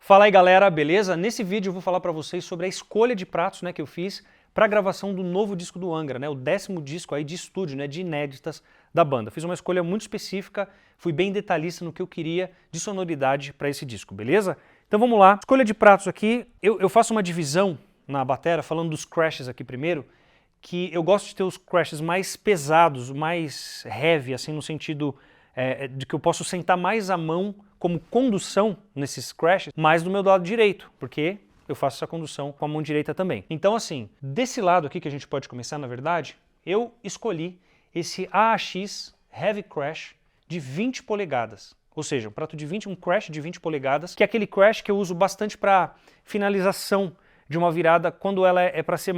Fala aí galera, beleza? Nesse vídeo eu vou falar para vocês sobre a escolha de pratos que eu fiz para a gravação do novo disco do Angra, o 10º disco aí de estúdio, de inéditas da banda. Fiz uma escolha muito específica, fui bem detalhista no que eu queria de sonoridade para esse disco, beleza? Então vamos lá. Escolha de pratos aqui, eu faço uma divisão na bateria, falando dos crashes aqui primeiro, que eu gosto de ter os crashes mais pesados, mais heavy, assim, no sentido de que eu posso sentar mais a mão como condução nesses crashes, mais do meu lado direito, porque eu faço essa condução com a mão direita também. Então assim, desse lado aqui que a gente pode começar, na verdade, eu escolhi esse AAX Heavy Crash de 20 polegadas. Ou seja, um crash de 20 polegadas, que é aquele crash que eu uso bastante para finalização de uma virada quando ela é para ser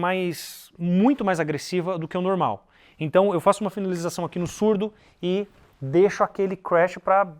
muito mais agressiva do que o normal. Então eu faço uma finalização aqui no surdo e deixo aquele crash para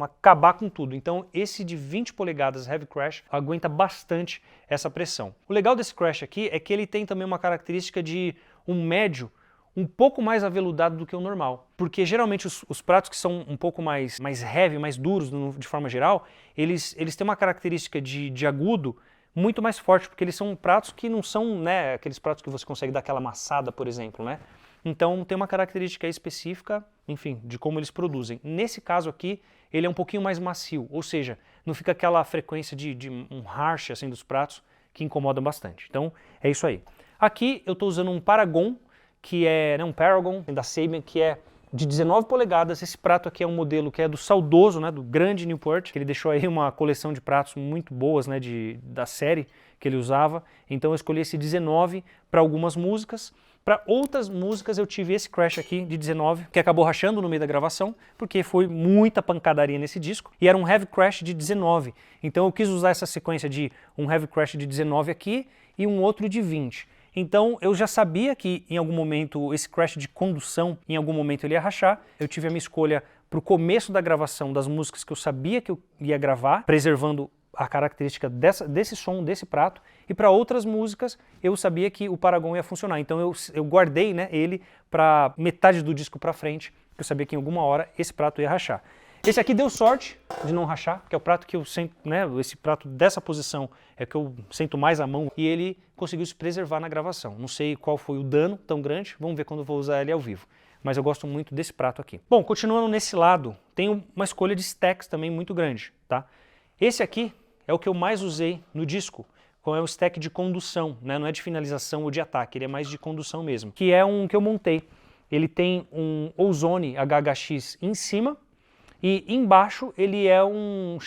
acabar com tudo. Então esse de 20 polegadas Heavy Crash aguenta bastante essa pressão. O legal desse crash aqui é que ele tem também uma característica de um médio um pouco mais aveludado do que o normal. Porque geralmente os pratos que são um pouco mais heavy, mais duros de forma geral, eles têm uma característica de agudo muito mais forte, porque eles são pratos que não são aqueles pratos que você consegue dar aquela amassada, por exemplo, Então tem uma característica específica, enfim, de como eles produzem. Nesse caso aqui, ele é um pouquinho mais macio, ou seja, não fica aquela frequência de um harsh assim dos pratos que incomoda bastante. Então é isso aí. Aqui eu estou usando um Paragon, que é um Paragon da Sabian, que é de 19 polegadas. Esse prato aqui é um modelo que é do saudoso, do grande Newport, que ele deixou aí uma coleção de pratos muito boas da série que ele usava. Então eu escolhi esse 19 para algumas músicas. Para outras músicas eu tive esse crash aqui de 19, que acabou rachando no meio da gravação, porque foi muita pancadaria nesse disco, e era um heavy crash de 19. Então eu quis usar essa sequência de um heavy crash de 19 aqui e um outro de 20. Então eu já sabia que em algum momento esse crash de condução, em algum momento ele ia rachar. Eu tive a minha escolha para o começo da gravação das músicas que eu sabia que eu ia gravar, preservando a característica desse som, desse prato, e para outras músicas eu sabia que o Paragon ia funcionar. Então eu guardei ele para metade do disco para frente, porque eu sabia que em alguma hora esse prato ia rachar. Esse aqui deu sorte de não rachar, que é o prato que eu sento, esse prato dessa posição é que eu sento mais a mão, e ele conseguiu se preservar na gravação. Não sei qual foi o dano tão grande, vamos ver quando eu vou usar ele ao vivo. Mas eu gosto muito desse prato aqui. Bom, continuando nesse lado, tem uma escolha de stacks também muito grande, tá? Esse aqui é o que eu mais usei no disco, é o stack de condução, não é de finalização ou de ataque, ele é mais de condução mesmo, que é um que eu montei. Ele tem um Ozone HHX em cima, e embaixo ele é um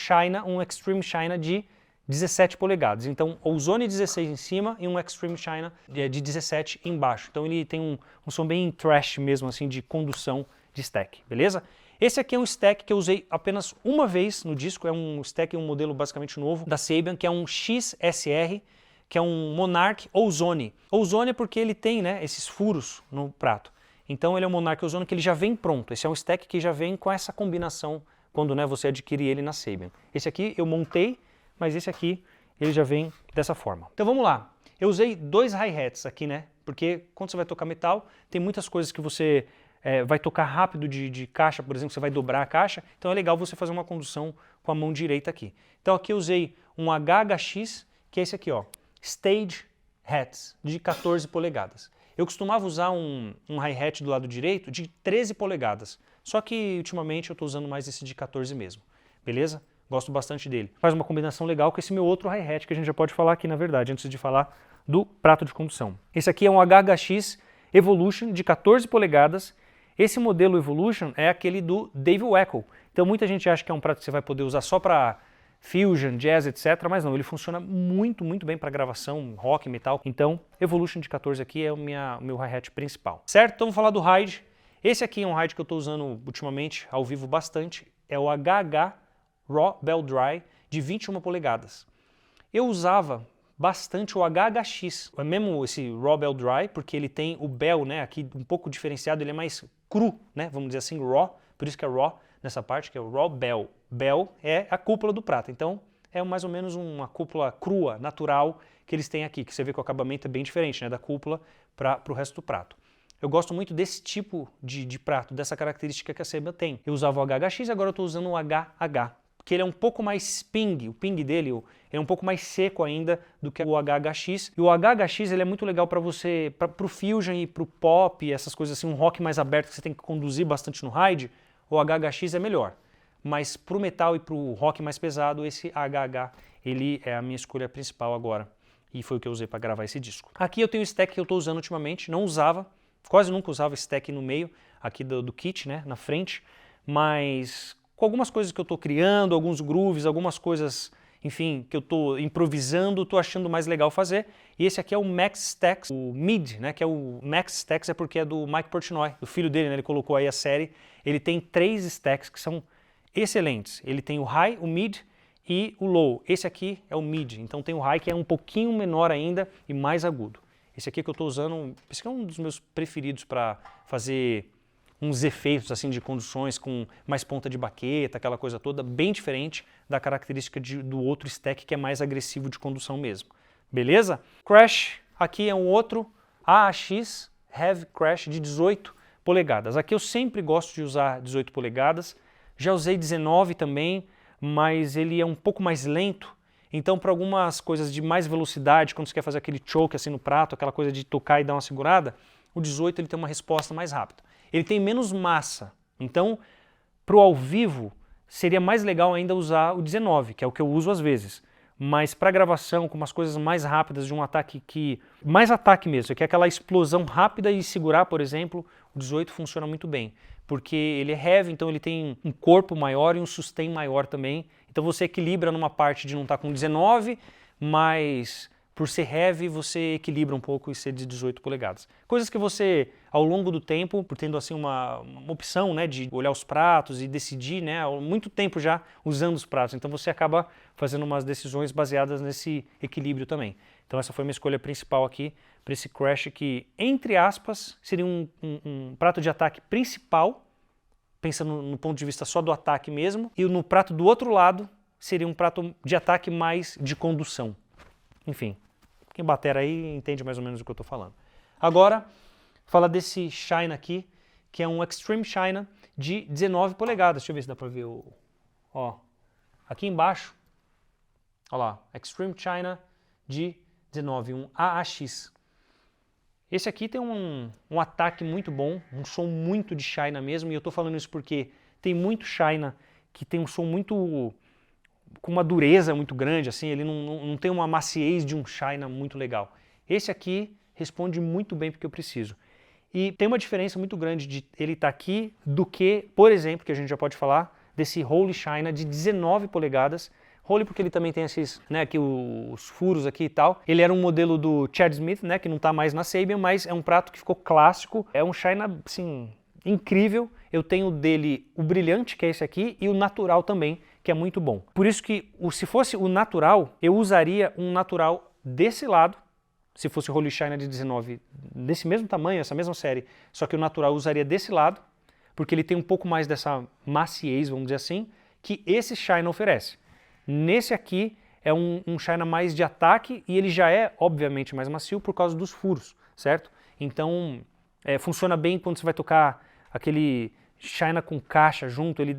Extreme China de 17 polegadas. Então, Ozone 16 em cima e um Extreme China de 17 embaixo. Então ele tem um som bem trash mesmo, assim, de condução de stack, beleza? Esse aqui é um stack que eu usei apenas uma vez no disco, é um stack, um modelo basicamente novo da Sabian, que é um XSR, que é um Monarch Ozone. Ozone é porque ele tem esses furos no prato. Então ele é um Monarch Ozone que ele já vem pronto. Esse é um stack que já vem com essa combinação quando você adquire ele na Sabian. Esse aqui eu montei, mas esse aqui ele já vem dessa forma. Então vamos lá. Eu usei 2 hi-hats aqui, porque quando você vai tocar metal, tem muitas coisas que você vai tocar rápido de caixa, por exemplo, você vai dobrar a caixa, então é legal você fazer uma condução com a mão direita aqui. Então aqui eu usei um HHX, que é esse aqui, Stage Hats, de 14 polegadas. Eu costumava usar um hi-hat do lado direito de 13 polegadas, só que ultimamente eu estou usando mais esse de 14 mesmo, beleza? Gosto bastante dele. Faz uma combinação legal com esse meu outro hi-hat, que a gente já pode falar aqui, na verdade, antes de falar do prato de condução. Esse aqui é um HHX Evolution de 14 polegadas. Esse modelo Evolution é aquele do Dave Weckl. Então muita gente acha que é um prato que você vai poder usar só para fusion, jazz, etc. Mas não, ele funciona muito, muito bem para gravação, rock, metal. Então Evolution de 14 aqui é o meu hi-hat principal. Certo? Então vamos falar do ride. Esse aqui é um ride que eu estou usando ultimamente, ao vivo bastante. É o HH Raw Bell Dry de 21 polegadas. Eu usava bastante o HHX, é mesmo esse Raw Bell Dry, porque ele tem o bell, aqui um pouco diferenciado, ele é mais cru, vamos dizer assim, raw, por isso que é raw nessa parte, que é o Raw Bell. Bell é a cúpula do prato, então é mais ou menos uma cúpula crua, natural, que eles têm aqui, que você vê que o acabamento é bem diferente, da cúpula para o resto do prato. Eu gosto muito desse tipo de prato, dessa característica que a Sabian tem. Eu usava o HHX, agora eu estou usando o HH, porque ele é um pouco mais ping, o ping dele é um pouco mais seco ainda do que o HHX. E o HHX ele é muito legal para você, para o Fusion e para o Pop, essas coisas assim, um rock mais aberto que você tem que conduzir bastante no ride, o HHX é melhor. Mas para o metal e para o rock mais pesado, esse HH ele é a minha escolha principal agora. E foi o que eu usei para gravar esse disco. Aqui eu tenho o stack que eu estou usando ultimamente, não usava, quase nunca usava stack no meio, aqui do kit, né, na frente, mas com algumas coisas que eu estou criando, alguns grooves, algumas coisas, enfim, que eu estou improvisando, estou achando mais legal fazer. E esse aqui é o Max Stacks, o Mid, né, que é o Max Stacks é porque é do Mike Portnoy, do filho dele, né, ele colocou aí a série. Ele tem 3 stacks que são excelentes. Ele tem o High, o Mid e o Low. Esse aqui é o Mid, então tem o High que é um pouquinho menor ainda e mais agudo. Esse aqui que eu estou usando, esse aqui é um dos meus preferidos para fazer uns efeitos assim de conduções com mais ponta de baqueta, aquela coisa toda, bem diferente da característica do outro stack que é mais agressivo de condução mesmo. Beleza? Crash, aqui é um outro AAX Heavy Crash de 18 polegadas. Aqui eu sempre gosto de usar 18 polegadas, já usei 19 também, mas ele é um pouco mais lento, então para algumas coisas de mais velocidade, quando você quer fazer aquele choke assim no prato, aquela coisa de tocar e dar uma segurada, o 18 ele tem uma resposta mais rápida. Ele tem menos massa, então para o ao vivo seria mais legal ainda usar o 19, que é o que eu uso às vezes. Mas para gravação, com umas coisas mais rápidas de um ataque que... mais ataque mesmo, que é aquela explosão rápida e segurar, por exemplo, o 18 funciona muito bem. Porque ele é heavy, então ele tem um corpo maior e um sustain maior também. Então você equilibra numa parte de não estar com 19, mas por ser heavy você equilibra um pouco e ser de 18 polegadas. Coisas que você, ao longo do tempo, por tendo assim uma opção, né, de olhar os pratos e decidir, né, há muito tempo já usando os pratos, então você acaba fazendo umas decisões baseadas nesse equilíbrio também. Então essa foi a minha escolha principal aqui para esse Crash que, entre aspas, seria um prato de ataque principal, pensando no ponto de vista só do ataque mesmo, e no prato do outro lado seria um prato de ataque mais de condução. Enfim, quem bater aí entende mais ou menos o que eu estou falando. Agora, fala desse China aqui, que é um Extreme China de 19 polegadas. Deixa eu ver se dá para ver o... Ó, aqui embaixo, ó lá, Extreme China de 19, um AAX. Esse aqui tem um ataque muito bom, um som muito de China mesmo, e eu estou falando isso porque tem muito China que tem um som muito... com uma dureza muito grande, assim, ele não tem uma maciez de um China muito legal. Esse aqui responde muito bem porque eu preciso. E tem uma diferença muito grande de ele estar aqui do que, por exemplo, que a gente já pode falar, desse Holy China de 19 polegadas. Holy porque ele também tem esses, né, aqui os furos aqui e tal. Ele era um modelo do Chad Smith, né, que não está mais na Sabian, mas é um prato que ficou clássico. É um China, assim, incrível. Eu tenho dele o brilhante, que é esse aqui, e o natural também, que é muito bom. Por isso que, se fosse o natural, eu usaria um natural desse lado, se fosse o Holy China de 19, desse mesmo tamanho, essa mesma série, só que o natural eu usaria desse lado, porque ele tem um pouco mais dessa maciez, vamos dizer assim, que esse China oferece. Nesse aqui é um China mais de ataque e ele já é, obviamente, mais macio por causa dos furos, certo? Então, funciona bem quando você vai tocar aquele China com caixa junto, ele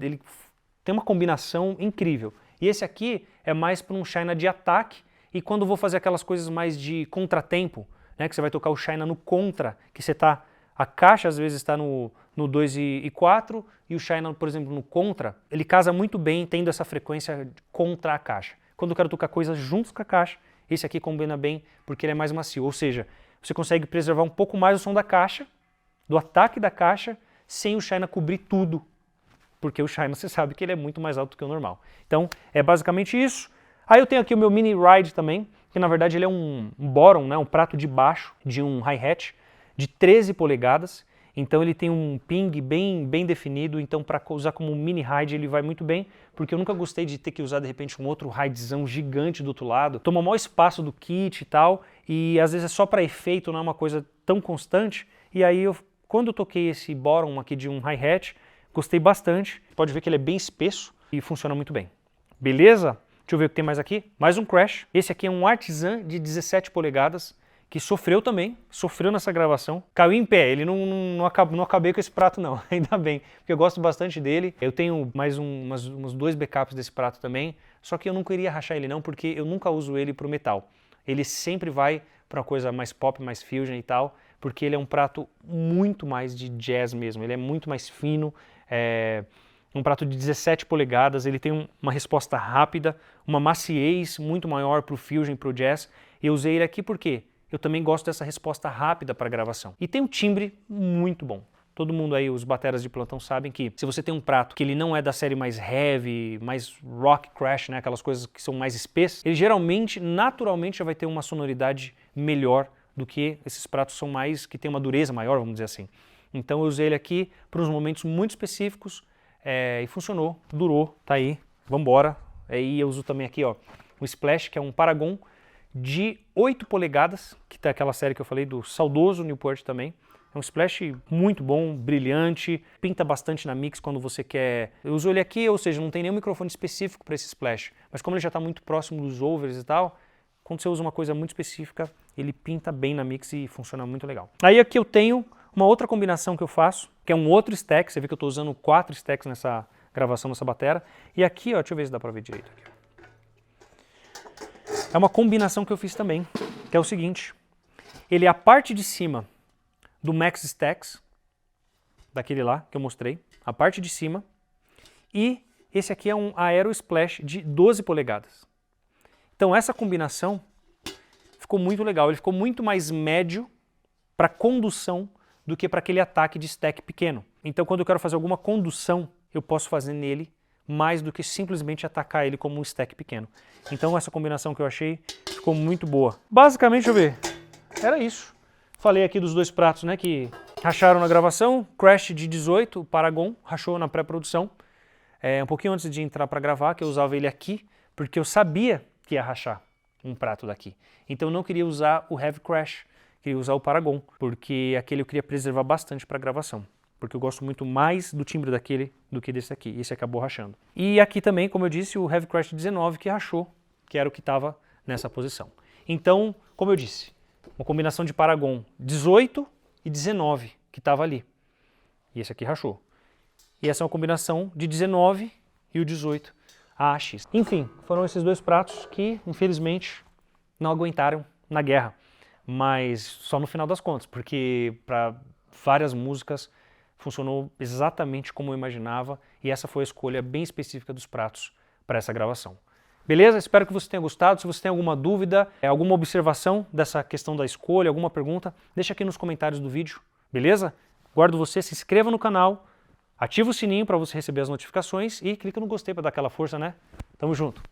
tem uma combinação incrível. E esse aqui é mais para um China de ataque e quando vou fazer aquelas coisas mais de contratempo, né, que você vai tocar o China no contra, que você tá, a caixa às vezes está no 2 e 4 e o China, por exemplo, no contra, ele casa muito bem tendo essa frequência contra a caixa. Quando eu quero tocar coisas juntos com a caixa, esse aqui combina bem porque ele é mais macio, ou seja, você consegue preservar um pouco mais o som da caixa, do ataque da caixa, sem o China cobrir tudo, porque o China você sabe que ele é muito mais alto do que o normal. Então é basicamente isso. Aí eu tenho aqui o meu mini ride também, que na verdade ele é um bottom, né, um prato de baixo de um hi-hat de 13 polegadas, então ele tem um ping bem definido, então para usar como mini ride ele vai muito bem, porque eu nunca gostei de ter que usar de repente um outro ridezão gigante do outro lado, toma o maior espaço do kit e tal, e às vezes é só para efeito, não é uma coisa tão constante, e aí quando eu toquei esse bottom aqui de um hi-hat, gostei bastante, pode ver que ele é bem espesso e funciona muito bem. Beleza? Deixa eu ver o que tem mais aqui. Mais um Crash. Esse aqui é um Artisan de 17 polegadas, que sofreu também, sofreu nessa gravação. Caiu em pé, ele não acabei com esse prato não, ainda bem, porque eu gosto bastante dele. Eu tenho mais uns 2 backups desse prato também, só que eu não queria rachar ele não, porque eu nunca uso ele pro metal. Ele sempre vai para uma coisa mais pop, mais fusion e tal, porque ele é um prato muito mais de jazz mesmo, ele é muito mais fino, um prato de 17 polegadas, ele tem uma resposta rápida, uma maciez muito maior para o fusion e para o jazz. Eu usei ele aqui porque eu também gosto dessa resposta rápida para gravação. E tem um timbre muito bom. Todo mundo aí, os bateras de plantão, sabem que se você tem um prato que ele não é da série mais heavy, mais rock crash, né, aquelas coisas que são mais espessas, ele geralmente, naturalmente, já vai ter uma sonoridade melhor do que esses pratos são mais, que tem uma dureza maior, vamos dizer assim. Então eu usei ele aqui para uns momentos muito específicos e funcionou, durou, tá aí, vambora. E eu uso também aqui, ó, o Splash, que é um Paragon de 8 polegadas, que tá aquela série que eu falei do saudoso Newport também. É um splash muito bom, brilhante, pinta bastante na mix quando você quer... Eu uso ele aqui, ou seja, não tem nenhum microfone específico para esse splash, mas como ele já está muito próximo dos overs e tal, quando você usa uma coisa muito específica, ele pinta bem na mix e funciona muito legal. Aí aqui eu tenho uma outra combinação que eu faço, que é um outro stack, você vê que eu estou usando 4 stacks nessa gravação, nessa batera, e aqui, ó, deixa eu ver se dá para ver direito aqui. É uma combinação que eu fiz também, que é o seguinte, ele é a parte de cima do Max Stacks, daquele lá que eu mostrei, a parte de cima, e esse aqui é um Aero Splash de 12 polegadas. Então essa combinação ficou muito legal, ele ficou muito mais médio para condução do que para aquele ataque de stack pequeno. Então quando eu quero fazer alguma condução, eu posso fazer nele mais do que simplesmente atacar ele como um stack pequeno. Então essa combinação que eu achei ficou muito boa. Basicamente, deixa eu ver, era isso. Falei aqui dos 2 pratos, né, que racharam na gravação. Crash de 18, Paragon, rachou na pré-produção. Um pouquinho antes de entrar para gravar, que eu usava ele aqui, porque eu sabia que ia rachar um prato daqui. Então eu não queria usar o Heavy Crash, queria usar o Paragon, porque aquele eu queria preservar bastante para gravação. Porque eu gosto muito mais do timbre daquele do que desse aqui. Esse acabou rachando. E aqui também, como eu disse, o Heavy Crash 19 que rachou, que era o que estava nessa posição. Então, como eu disse, uma combinação de Paragon 18 e 19 que estava ali. E esse aqui rachou. E essa é uma combinação de 19 e o 18 AX. Enfim, foram esses 2 pratos que, infelizmente, não aguentaram na guerra. Mas só no final das contas, porque para várias músicas funcionou exatamente como eu imaginava e essa foi a escolha bem específica dos pratos para essa gravação. Beleza? Espero que você tenha gostado. Se você tem alguma dúvida, alguma observação dessa questão da escolha, alguma pergunta, deixa aqui nos comentários do vídeo, beleza? Guardo você, se inscreva no canal, ativa o sininho para você receber as notificações e clica no gostei para dar aquela força, né? Tamo junto!